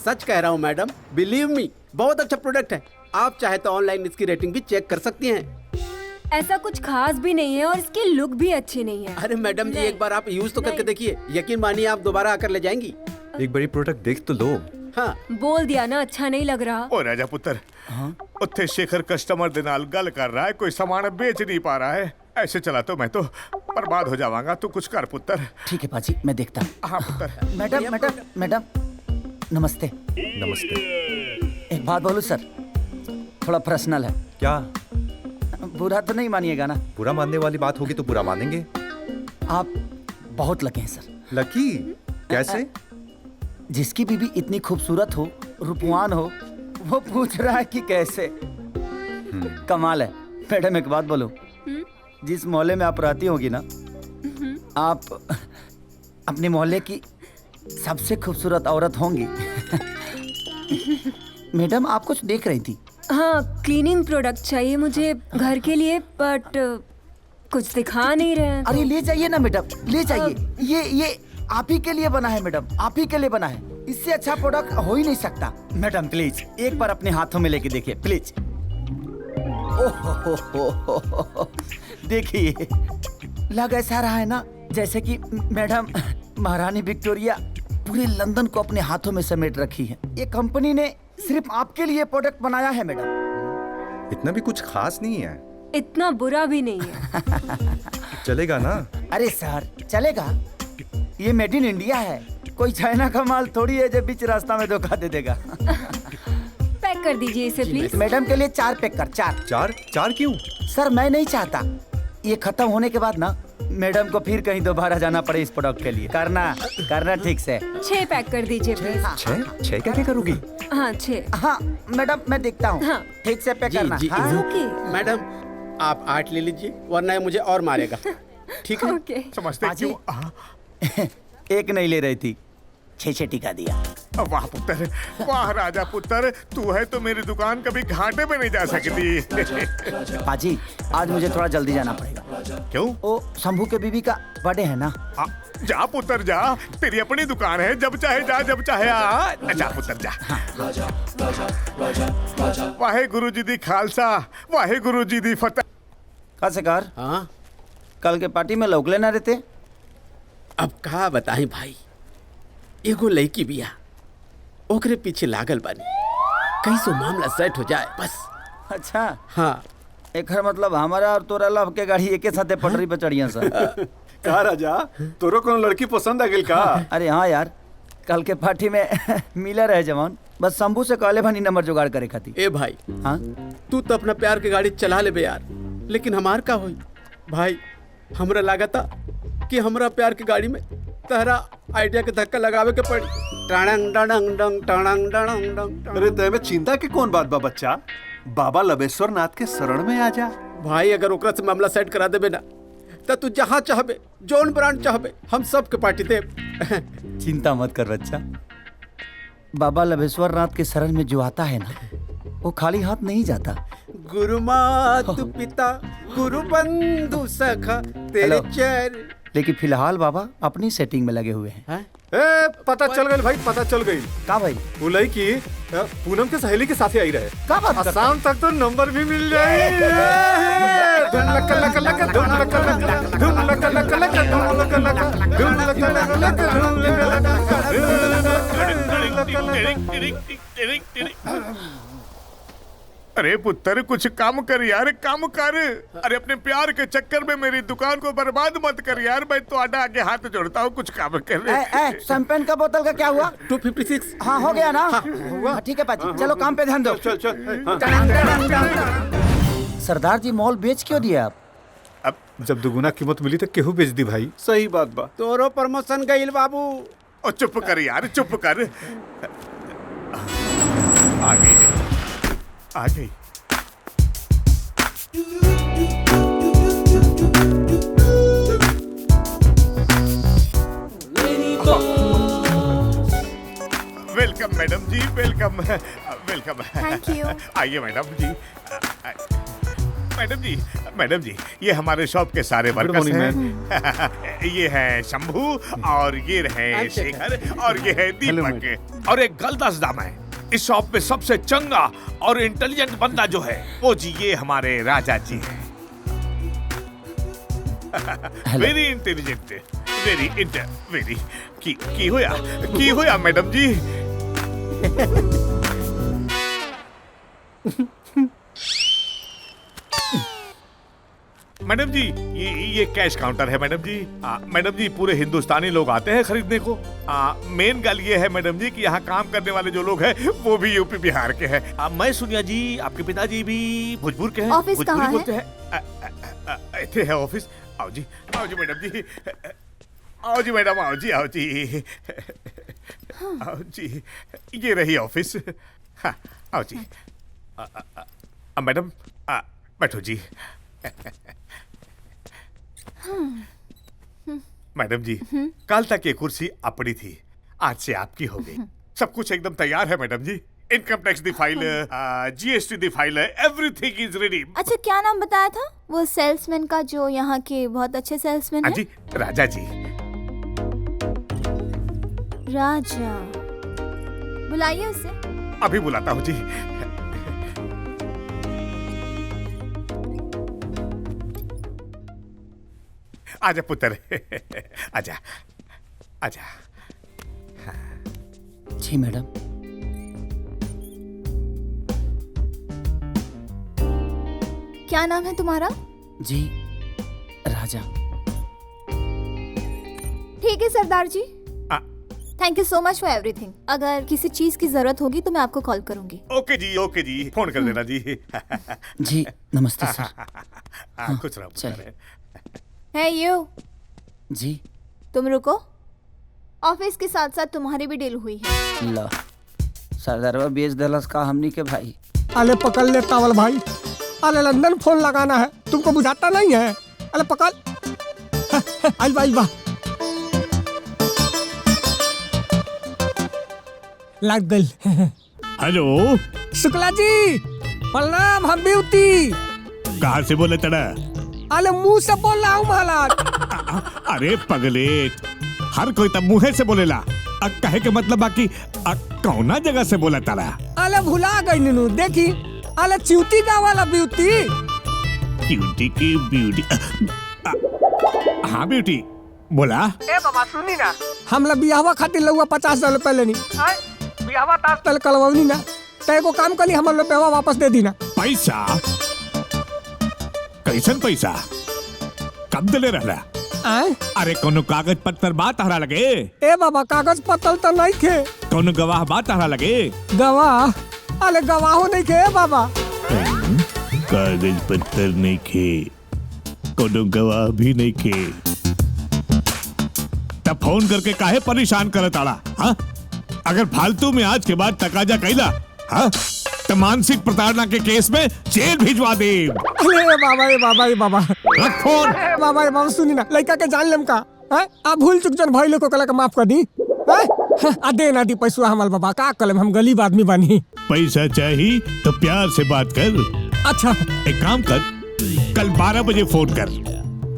सच कह रहा हूँ मैडम, बिलीव मी, बहुत अच्छा प्रोडक्ट है। आप चाहे तो ऑनलाइन इसकी रेटिंग भी चेक कर सकती हैं। ऐसा कुछ खास भी नहीं है और इसकी लुक भी अच्छी नहीं है। अरे मैडम जी, एक बार आप यूज तो करके देखिए, यकीन मानिए आप दोबारा आकर ले जाएंगी। एक बड़ी प्रोडक्ट देख तो लो। हाँ बोल दिया ना, अच्छा नहीं लग रहा। ओ राजा पुत्र, उत्थे शेखर कस्टमर दे नाल गल कर रहा है, कोई सामान बेच नहीं पा रहा है। ऐसे चला तो मैं तो बर्बाद हो जावांगा। तू कुछ कर पुत्र। ठीक है पाजी, मैं देखता हूँ। हाँ पुत्र। मैडम मैडम मैडम, नमस्ते। नमस्ते। एक बात बोलूं सर, थोड़ा पर्सनल है। क्या? बुरा तो नहीं मानिएगा ना? बुरा मानने वाली बात होगी तो बुरा मानेंगे। आप बहुत लकी हैं सर। लकी? कैसे? जिसकी बीवी इतनी खूबसूरत हो, रूपवान हो, वो पूछ रहा है कि कैसे। कमाल है। मैडम एक बात बोलो, जिस मोहल्ले में आप रहती होगी ना, आप अपने मोहल्ले की सबसे खूबसूरत औरत होंगी। मैडम आप कुछ देख रही थी? हाँ, क्लीनिंग प्रोडक्ट चाहिए मुझे घर के लिए, बट कुछ दिखा नहीं रहे हैं। अरे ले जाइए ना मैडम, ले जाइए। ये आप ही के लिए बना है मैडम, आप ही के लिए बना है। इससे अच्छा प्रोडक्ट हो ही नहीं सकता। मैडम प्लीज एक बार अपने हाथों में लेके देखिए प्लीज। ओहो, देखिए, लग ऐसा रहा है ना जैसे कि मैडम महारानी विक्टोरिया पूरे लंदन को अपने हाथों में समेट रखी है। ये कंपनी ने सिर्फ आपके लिए प्रोडक्ट बनाया है मैडम। इतना भी कुछ खास नहीं है। इतना बुरा भी नहीं है। चलेगा ना? अरे सर चलेगा, ये मेड इन इंडिया है, कोई चाइना का माल थोड़ी है जो बीच रास्ता में धोखा दे देगा। पैक कर दीजिए इसे प्लीज। मैडम के लिए 4 पैक कर। 4 चार क्यों? सर मैं नहीं चाहता ये खत्म होने के बाद ना मैडम को फिर कहीं दोबारा जाना पड़े इस प्रोडक्ट के लिए। करना ठीक से। 6 पैक कर दीजिए प्लीज। छह क्या करोगी? हाँ 6। हाँ मैडम मैं देखता हूँ। हाँ। ठीक से पैक जी, करना। जी, हाँ? ओके मैडम आप 8 ले लीजिए, वरना ये मुझे और मारेगा। ठीक है? ओके। समझते पाजी, क्यों? एक नहीं ले रही थी, 6 टिका दिया। वाह पुत्र, वाह राजा पुत्र, तू है तो मेरी दुकान कभी घाटे में नहीं जा सकती। पाजी आज मुझे थोड़ा जल्दी जाना पड़ेगा। क्यों? ओ शंभू के बीबी का बर्थडे है ना। जा पुत्र जा, तेरी अपनी दुकान है, जब चाहे जा जब चाहे आ। जा पुत्र जा। वाहे गुरु जी दी खालसा, वाहे गुरु जी दी फतेह। कासेकार, हाँ कल के पार्टी में लोग लेना रहते। अब कहा बताएं भाई, एगो लड़की बिया, ओकरे पीछे लागल बानी, कहीं सो मामला सेट हो जाए बस। अच्छा हाँ एक मतलब हमारा और तोरा लव के गाड़ी एके साथे पटरी पे चढ़िया सर। का राजा, तोरो कोनो लड़की पसंद आ गेल का? अरे हाँ यार, कल के पार्टी में मिला रहे जवान, बस शंभू से कहले भानी नंबर जुगाड़ करे खातिर। ए भाई, हाँ तू तो अपना प्यार की गाड़ी चला ले बे यार, लेकिन हमार का होई भाई? हमरा लागता कि हमरा प्यार की गाड़ी में तहरा आइडिया के धक्का लगावे के पड़ी। टाणंग डंग डंग टाणंग डंग डंग। अरे तय में चिंता के कौन बात बा बच्चा, बाबा लबेश्वर नाथ के शरण में आ जा। भाई अगर ओकरा से मामला सेट करा देबे ना, तो तू जहाँ चाहबे, जोन ब्रांड चाहबे, हम सब के पार्टी दे। चिंता मत कर बच्चा, बाबा लबेश्वर नाथ के शरण में जो आता है ना, वो खाली हाथ नहीं जाता। गुरु मातु पिता गुरु बंधु सखा तेरे हेलो। चरण। लेकिन फिलहाल बाबा अपनी सेटिंग में लगे हुए हैं। ए पता चल गई भाई, पता चल गई। का भाई? वो लड़की पूनम के सहेली के साथ ही आई रहे। का बात करता? शाम तक तो नंबर भी मिल जाए। धुन लक लक लक, धुन लक लक, धुन लक लक लक, धुन लक लक, धुन लक लक लक, धुन लक लक। अरे पुत्र कुछ काम कर यार, काम कर। अरे अपने प्यार के चक्कर में मेरी दुकान को बर्बाद मत कर यार, मैं तो आगे हाथ जोड़ता हूँ, कुछ काम कर। शैंपेन का बोतल का क्या हुआ? 256। हाँ हो गया ना? हाँ, ठीक है पाजी, चलो काम पे ध्यान दो। चल चल। सरदार जी मॉल बेच क्यों दिया आप? अब जब दुगुना कीमत मिली तो केहू बेच दी भाई। सही बात बा। तोरो प्रमोशन गईल बाबू। और चुप कर यार, चुप कर। आ गई, आ गई। Welcome madam ji, welcome welcome. Thank you. आइए मैडम जी। मैडम जी, ये हमारे शॉप के सारे वर्कर्स हैं। ये है शंभू और ये रहे शेखर और ये है दीपक। और एक गल दस दाम है, इस शॉप में सबसे चंगा और इंटेलिजेंट बंदा जो है वो जी ये हमारे राजा जी हैं। वेरी इंटेलिजेंट, वेरी की होया मैडम जी। मैडम जी, ये कैश काउंटर है मैडम जी। मैडम जी, पूरे हिंदुस्तानी लोग आते हैं खरीदने को। मेन गल ये है मैडम जी कि यहाँ काम करने वाले जो लोग हैं वो भी यूपी बिहार के हैं। मैं सुनिया जी आपके पिताजी भी भोजपुर के हैं। ऑफिस भोजपुरी कहाँ बोलते हैं। इतने है ऑफिस। आओ जी मैडम जी, आओ जी मैडम, आओ जी आओ जी, ये रही ऑफिस। हाँ, आओ जी। मैडम बैठो जी। मैडम जी, कल तक ये कुर्सी अपनी थी, आज से आपकी हो गई। सब कुछ एकदम तैयार है मैडम जी। इनकम टैक्स दी फाइल, जीएसटी दी फाइल, एवरीथिंग इज रेडी। अच्छा, क्या नाम बताया था वो सेल्समैन का जो यहाँ के बहुत अच्छे सेल्समैन हाँ है? जी, राजा जी। राजा, बुलाइए उसे। अभी बुलाता हूँ जी। आजा पुत्र, आजा आजा। जी मैडम। क्या नाम है तुम्हारा? जी राजा। ठीक है सरदार जी, आ, thank you so much for everything. अगर किसी चीज की जरूरत होगी तो मैं आपको कॉल करूंगी। ओके जी, फोन कर देना जी। जी नमस्ते सर। कुछ रहा चलिए। है यू, जी तुम रुको। ऑफिस के साथ साथ तुम्हारी भी डील हुई है। ला सरदारवा बेच दलस का हमनी के भाई। अरे पकड़ ले तावल भाई, अरे लंदन फोन लगाना है, तुमको बुझाता नहीं है? अरे पकड़। अलवा लग गई। हेलो, शुक्ला जी प्रणाम। हम ब्यूटी। कहाँ से बोले तड़ा? अरे मुंह से बोल रहा हूँ महाराज। अरे पगले, हर कोई तब मुँह से बोलेला। कहे के मतलब बाकी कौना जगह से बोला तारा? अरे भुला गई नीनू, देखी अरे च्यूटी का वाला ब्यूटी। ब्यूटी की ब्यूटी। हाँ ब्यूटी, बोला। ए बाबा सुनी ना, हम लोग बियाहवा खातिर लउआ 50,000 पहले नहीं बियाहवा तास तल कलवनी ना, तय को काम करी हमर रुपया वापस दे दी ना। पैसा? कैसन पैसा? कब दिले रहला? अरे कोनो कागज पत्तर बात हरा लगे? ए बाबा कागज पत्तर तो नहीं खे। कोनो गवाह बात हरा लगे? गवाह? अरे गवाहो नहीं खे बाबा। कागज पत्तर नहीं खे, कोनो गवाह भी नहीं खे, तब फोन करके काहे परेशान करत आड़ा? हाँ, अगर फालतू में आज के बाद तकाजा कैला, हाँ, तो मानसिक प्रताड़ना के केस में जेल भिजवा दे। अरे बाबा, ए बाबा, ए बाबा, रख फोन। ए बाबा, ए बाबा सुनी ना, लड़का के जान लेम का? आप भूल चुक जन भाई लोग को कला का माफ कर दी। आ दे ना दी पैसा हमारे बाबा, का कलम, हम गरीब आदमी बनी। पैसा चाहिए तो प्यार से बात कर। अच्छा एक काम कर, कल 12 बजे फोन कर,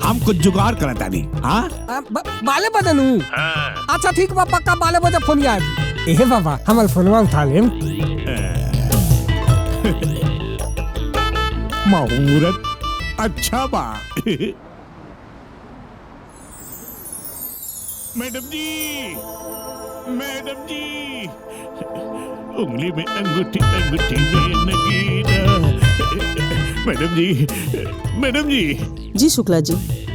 हम कुछ जुगाड़ करता नहीं। हाँ, बाले बदनू। अच्छा ठीक बा, पक्का 12 बजे फोन आए। ए बाबा, हमारे फोनवा उठा लेम। मुहूर्त अच्छा बा। मैडम जी, मैडम जी, उंगली में अंगूठी, अंगूठी में नगीना। मैडम जी, मैडम जी। जी शुक्ला जी,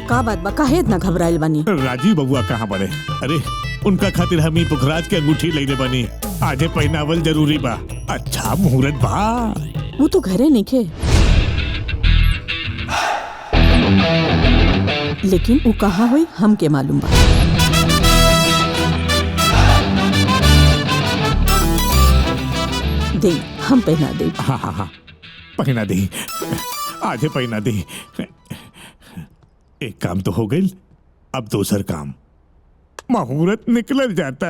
का बात बा, काहे इतना घबराइल बानी? राजीव बबुआ कहाँ बने? अरे उनका खातिर हम ही पुखराज के अंगूठी लेने बनी, आजे पहनावल जरूरी बा। अच्छा मुहूर्त बा। वो तो घरे नहीं खे, लेकिन वो कहाँ हुई हमके मालूम बा। दे, हम पहना दे। हाँ हाँ हाँ, पहना दे, आजे पहना दे। एक काम तो हो गई, अब दूसर काम। मुहूर्त निकल जाता।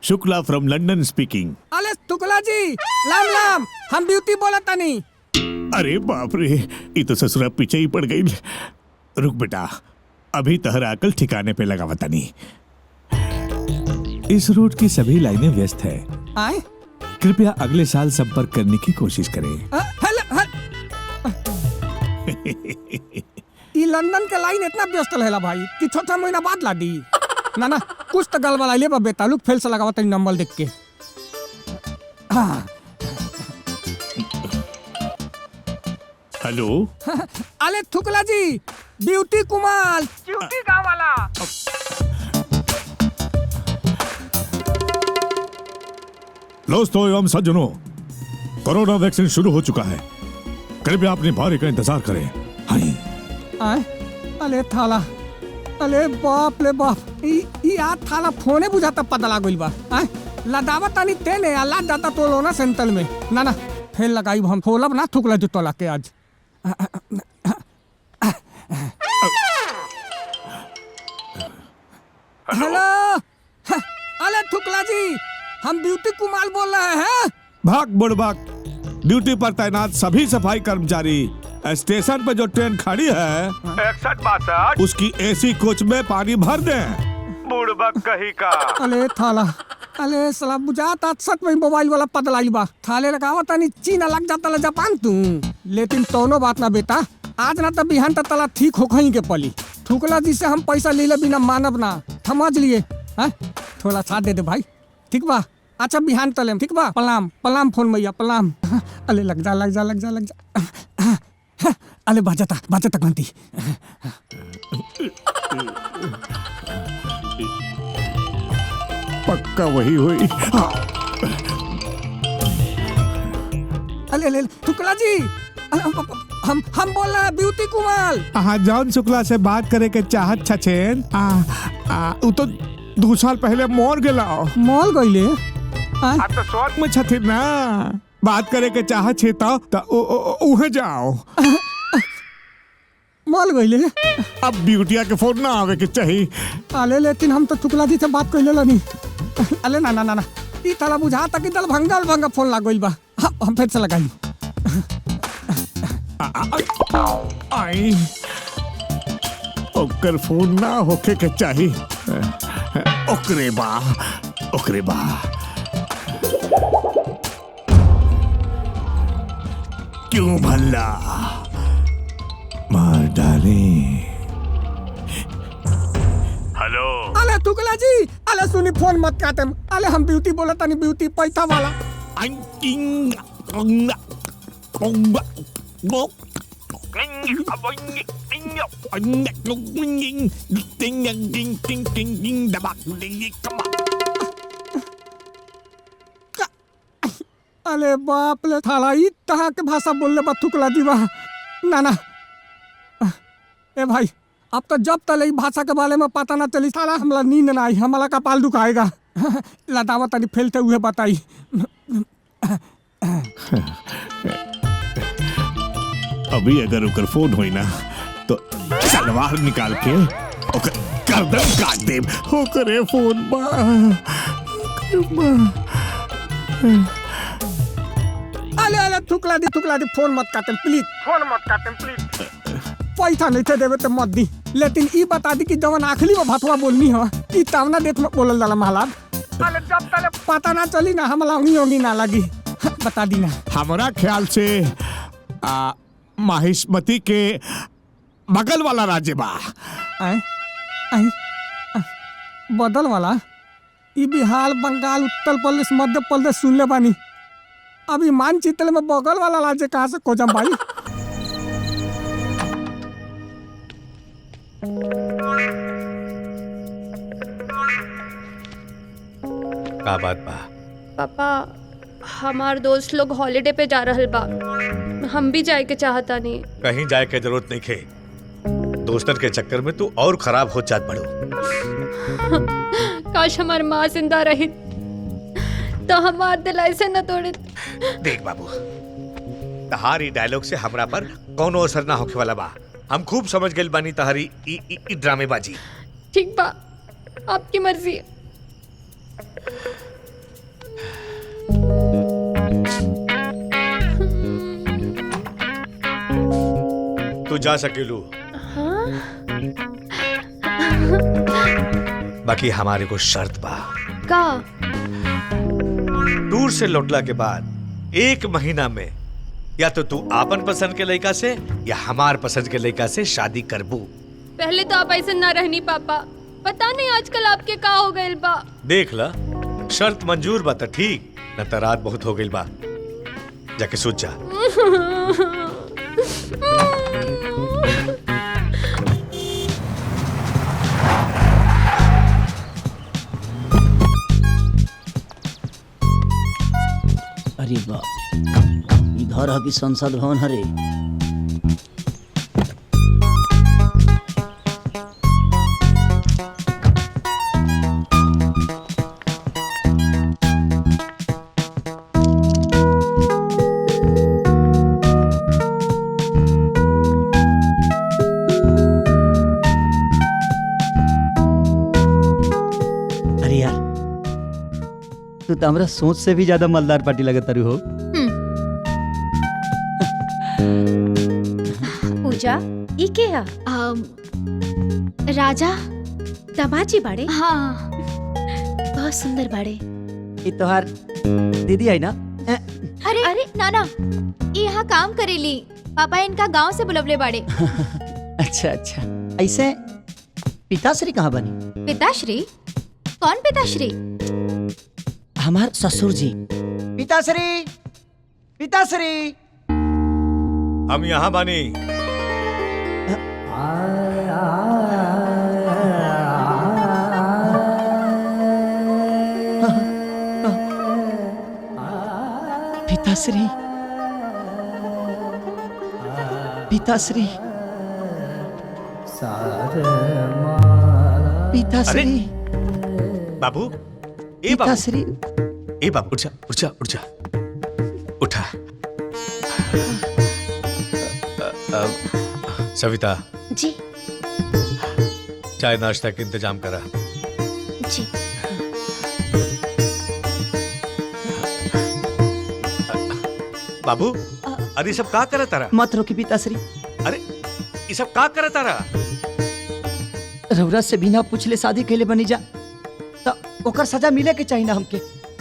Shukla from London speaking. अरे शुक्ला जी, लाम लाम, हम ब्यूटी बोला तानी। अरे बाप रे, ये तो ससुरा पीछे ही पड़ गई। रुक बेटा, अभी तहरा अकल ठिकाने पे लगा बतानी। इस रूट की सभी लाइनें व्यस्त है। आए? कृपया अगले साल संपर्क करने की कोशिश करें। ई लंदन के लाइन इतना व्यस्त रहेला भाई कि छोटा महीना बाद ला दी। ना ना, कुछ तो गल वाला ले बेतालुक फेल से लगावा तनी नंबर देख के। हाँ। हेलो। अरे थुकला जी, ब्यूटी कुमार, ब्यूटी गाँव वाला। दोस्तों एवं सज्जनों, कोरोना वैक्सीन शुरू हो चुका है, कृपया अपनी बारी का इंतजार करें। हाँ। अरे थाला, अरे बाप ले बाप, ई आ थाला फोने बुझाता पता लागल बा। लदावा तानी तेने अल्लाह जाता तो लोना सेंटल में। ना ना, फेल लगाई हम फोलब ना थुकला जो तोला के आज। हेलो, अरे थुकला जी, हम ब्यूटी कुमार बोल रहे हैं। भाग बुड़बक, ड्यूटी पर तैनात सभी सफाई कर्मचारी, स्टेशन पे जो ट्रेन खड़ी है 6162 उसकी एसी कोच में पानी भर दें। बुड़बक कही का। अरे थाला, अरे साला बुझाता सच में मोबाइल वाला पदलाई बा। थाले लगावा तानी चीना लग जाता ला जापान तू। लेकिन तोनो बात ना बेटा, आज ना तो बिहान तक तला ठीक हो कहीं के पली। थुकला जी से हम पैसा ले ले बिना मानब ना, समझ लिए। थोड़ा साथ दे दे भाई, ठीक बा? अच्छा बिहान तलेम, ठीक बा? प्रणाम प्रणाम फोन मैया प्रणाम। अरे लग जा लग जा लग जा लग जा। अरे बाजता घंटी। पक्का वही हुई। अरे थुकला जी, हम बोल रहे हैं ब्यूटी कुमार। हाँ, जॉन शुक्ला से बात करे के चाहत छछेन। उ तो 2 साल पहले मोर गेला। मॉल गईले? तो शौक में छथिन ना, बात करे के चाहत छे तो उहे जाओ। मॉल गईले? अब ब्यूटिया के फोन ना आवे के चाहिए। अरे लेकिन हम तो थुकला जी से बात कइले लनी। अरे ना ना ना ना, ई ताला बुझाता कि दलभंगा फोन लाग गइल बा। हम फिर से लगाई। आई ओकर फोन ना होके के चाहिए। ओकरे बा क्यों भल्ला मार डाले। हेलो। अरे थुकला जी, अरे सुनी फोन मत काटे। अरे हम ब्यूटी बोला तानी, ब्यूटी पैसा वाला। अरे बाप ले थाला, ई तरह के भाषा बोलले बा थुकला जी बा। ना ना, ए भाई, अब तो जब तक ई भाषा के बारे में पता ना चली साला हमरा नींद ना आई, हमारा कपाल दुखाएगा। लदावा तानी फैलते हुए बताई। अभी अगर ओकर फोन होई ना तो तलवार निकाल के ओकर गर्दन काट देब। ओकरे फोन बा। अरे थुकला दी फोन मत काटे प्लीज, फोन मत काटे प्लीज। पैसा नहीं थे देवे तो मत दी, लेकिन ई बता दी कि जवन आखिरी में भतवा बोलनी हो ई तावना डेट में बोलल जाला महालाद। अरे जब तक पता ना चली ना हमला उंगली ना लगी। बता दी ना। हमारा ख्याल से माहिष्मती के बगल वाला राज्य बा। बदल वाला? ई बिहार, बंगाल, उत्तर प्रदेश, मध्य प्रदेश सुन ले बानी। अभी मानचित्र में बगल वाला राज्य कहाँ से खोजम भाई? का बात बा? पापा, हमार दोस्त लोग हॉलिडे पे जा रहल बा, हम भी जाए के चाहता नहीं। कहीं जाए के जरूरत नहीं खे, दोस्तन के चक्कर में तू और खराब हो जात पड़ो। काश हमार माँ जिंदा रही तो हमार दिल ऐसे न तोड़े। देख बाबू, तहारी डायलॉग से हमरा पर कौनो असर ना होखे वाला बा। हम खूब समझ गइल बानी तहारी ई ड्रामेबाजी। ठीक बा, आपकी मर्जी। तू जा सकेलू, हाँ? बाकी हमारे को शर्त बा। का? टूर से लौटला के बाद 1 महीना में या तो तू आपन पसंद के लड़का से या हमार पसंद के लड़का से शादी करबू। पहले तो आप ऐसे ना रहनी पापा, पता नहीं आजकल आपके का हो गइल बा। देख ला, शर्त मंजूर बा त ठीक, न त रात बहुत हो गइल बा, जाके सूत जा। अरे बा, इधर है कि संसद भवन हरे? अरे यार, तू तो हमरा सोच से भी ज्यादा मालदार पार्टी लगत तारू हो। पूजा, ई के है? राजा दामाजी बाड़े? हाँ, बहुत सुंदर बाड़े। ये तोहार दीदी है ना? अरे अरे नाना, ये यहाँ काम करेली, पापा इनका गांव से बुलवले बाड़े। अच्छा अच्छा, ऐसे पिताश्री कहाँ बनी? पिताश्री? कौन पिताश्री? हमार ससुर जी। पिताश्री, पिताश्री। हम यहाँ बानी। पिताश्री, पिताश्री, पिताश्री। बाबू, ए बाबू, पिताश्री। ए बाबू, उठ जा, उठ जा, उठ जा, उठा। सविता जी। चाय नाश्ता का इंतजाम करा। जी। बाबू, अरे सब का करत तारा? मत रोकी पिताश्री। अरे ये सब का करत तारा? रउरा से बिना पूछले शादी कैले बनी जा, तो ओकर सजा मिले के चाहिए ना हमके।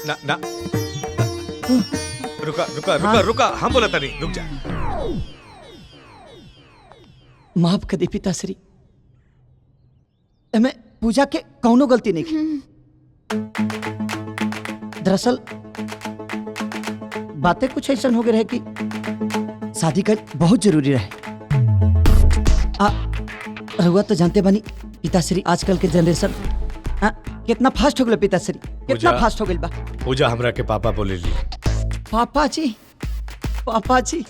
ना ना, रुका रुका रुका रुका, हम बोला था नहीं, रुक जा। माफ कर दे पिताश्री, मैं पूजा के कौनो गलती नहीं की। दरअसल बातें कुछ ऐसा हो गए रहे कि शादी कर बहुत जरूरी रहे। रहुआ तो जानते बनी पिताश्री, आजकल के जनरेशन कितना फास्ट हो गया पिताश्री, कितना फास्ट हो गई बा। पूजा हमरा के पापा बोले ली। पापा जी, पापा जी,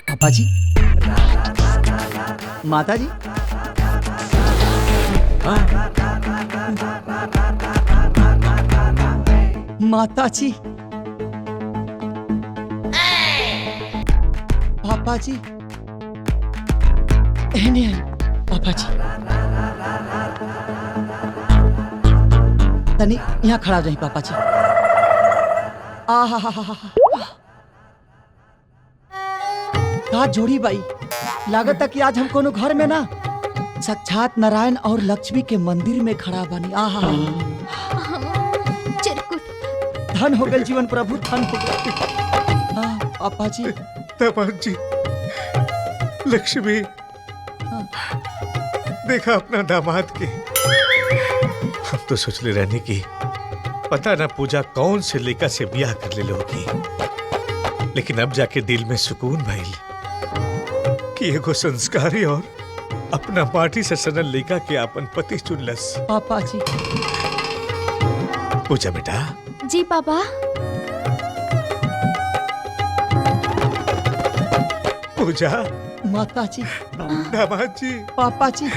पापा जी, माता जी, माता जी, पापा जी, एहने आई पापा जी। तनी यहाँ खड़ा रही पापा जी। का जोड़ी बाई, लागत कि आज हम कोनो घर में ना साक्षात नारायण और लक्ष्मी के मंदिर में खड़ा बनी। आहा, धन हो गए जीवन प्रभु, धन हो गए। पापा जी, दामाद जी, लक्ष्मी, देखा अपना दामाद के। हम तो सोच ले रहने की पता ना पूजा कौन से लेका से ब्याह कर ले लोगी, लेकिन अब जाके दिल में सुकून भइल कि एगो संस्कारी और अपना माटी से सनल लेका के अपन पति चुनलस। पापा जी। पूजा बेटा। जी पापा। पूजा। माता जी। दामाद जी। पापा जी।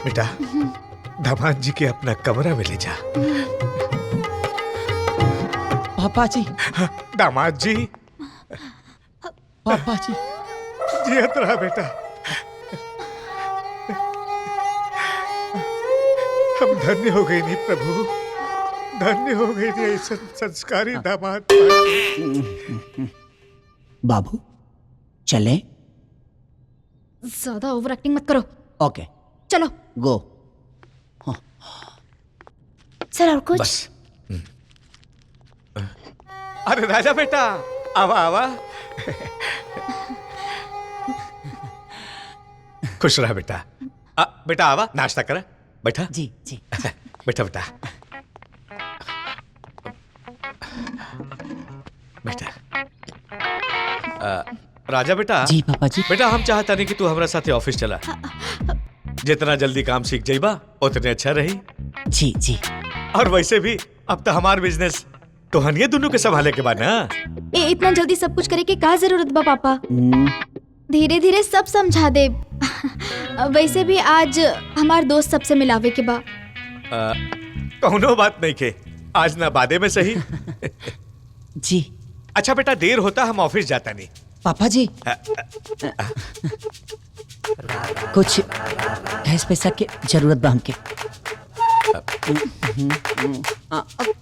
बेटा, दामाद जी के अपना कमरा में ले जा। पापा जी। दामाद जी। पापा जी। जियत रहा बेटा। हम धन्य हो गए नहीं प्रभु, धन्य हो गई रे ऐसा संस्कारी दामाद। बाबू चले। ज्यादा ओवर एक्टिंग मत करो। ओके चलो गो। सर और कुछ? बस। अरे राजा बेटा आवा आवा। खुश रहा बेटा। बेटा आवा नाश्ता करा। बैठा जी जी। बैठा बेटा बेटा। राजा बेटा। जी पापा जी। बेटा हम चाहता नहीं कि तू हमारे साथे ऑफिस चला। जितना जल्दी काम सीख जाइबा उतने अच्छा रही। जी जी। और वैसे भी अब तो हमार बिजनेस तो हनिए दोनों के संभाले के बाद ना। इतना जल्दी सब कुछ करे के का जरूरत बा पापा? धीरे धीरे सब समझा दे। वैसे भी आज हमार दोस्त सबसे मिलावे के बा। कौनो बात नहीं के आज ना बादे में सही। जी। अच्छा बेटा देर होता हम ऑफिस जाता नहीं। पापा जी कुछ गैस पैसा के जरूरत बा हमके।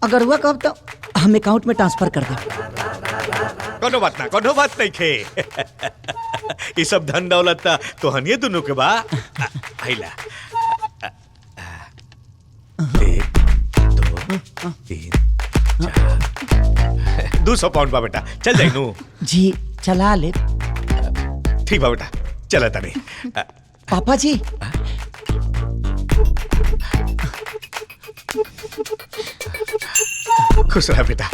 अगर हुआ कब तो हम अकाउंट में ट्रांसफर कर दे। कोनो बात नहीं खे। ये सब धन दौलत तो हनिए दोनों के बा। आइला 1 2 3 4 200 पाउंड बा बेटा चल जाई नू। जी चला ले। ठीक बा बेटा चला तनी। पापा जी खुश रहा बेटा।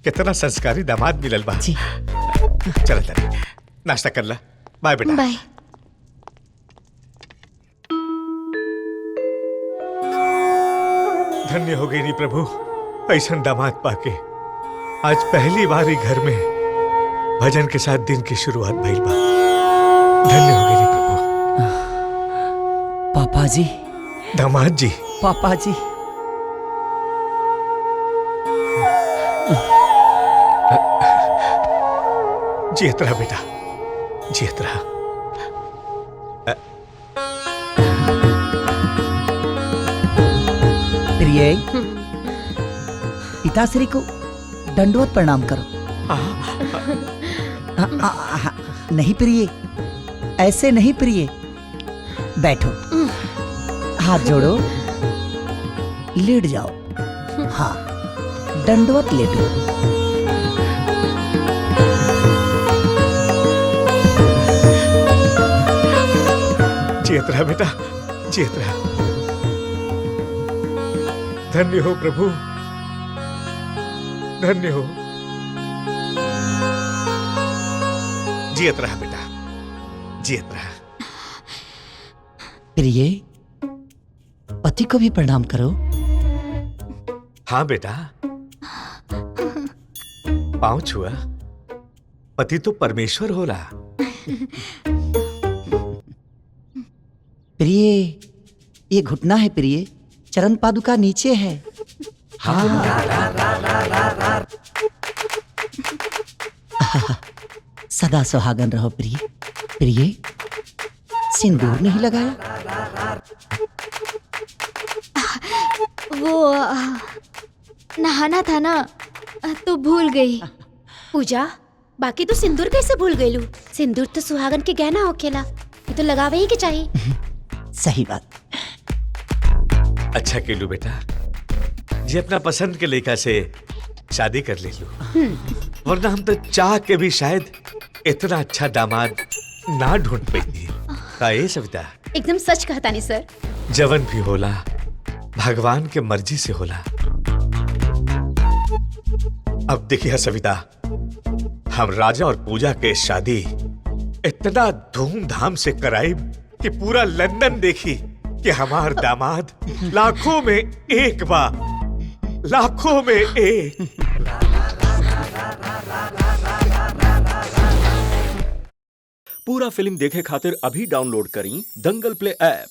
कितना संस्कारी दामाद मिलल बा। जी। चला तनी नाश्ता कर ला। बाय बेटा। बाय। धन्य हो गई नी प्रभु ऐसा दामाद पाके। आज पहली बार ही घर में भजन के साथ दिन की शुरुआत भइल बा। धन्य हो गई नी प्रभु। पापा जी। दामाद जी। पापा जी। जियत रहा बेटा जियत रहा। प्रिय पिताश्री को दंडवत प्रणाम करो। नहीं प्रिय ऐसे नहीं प्रिय। बैठो हाथ जोड़ो लेट जाओ। हाँ दंडवत लेटो। जियत रहा बेटा जियत रहा। धन्य हो प्रभु धन्य हो। जियत रहा बेटा जियत रहा। प्रिय पति को भी प्रणाम करो। हाँ बेटा पाँव छुआ। पति तो परमेश्वर होला। प्रिय ये घुटना है प्रिय चरण पादुका नीचे है। हाँ सदा सुहागन रहो प्रिय। प्रिय सिंदूर नहीं लगाया? वो नहाना था ना तो भूल गई। पूजा बाकी तू सिंदूर कैसे भूल गई लू? सिंदूर तो सुहागन के गहना होखेला, ये तो लगावे ही के चाहिए। सही बात। अच्छा केलू बेटा जी अपना पसंद के लड़का से शादी कर ले लू। वरना हम तो चाह के भी शायद इतना अच्छा दामाद ना ढूंढ पाई। का ये सविता एकदम सच कहता नहीं सर। जवन भी होला भगवान के मर्जी से होला। अब देखिए सविता हम राजा और पूजा के शादी इतना धूमधाम से कराई कि पूरा लंदन देखी कि हमार दामाद लाखों में एक बा। लाखों में एक। पूरा फिल्म देखे खातिर अभी डाउनलोड करी दंगल प्ले ऐप।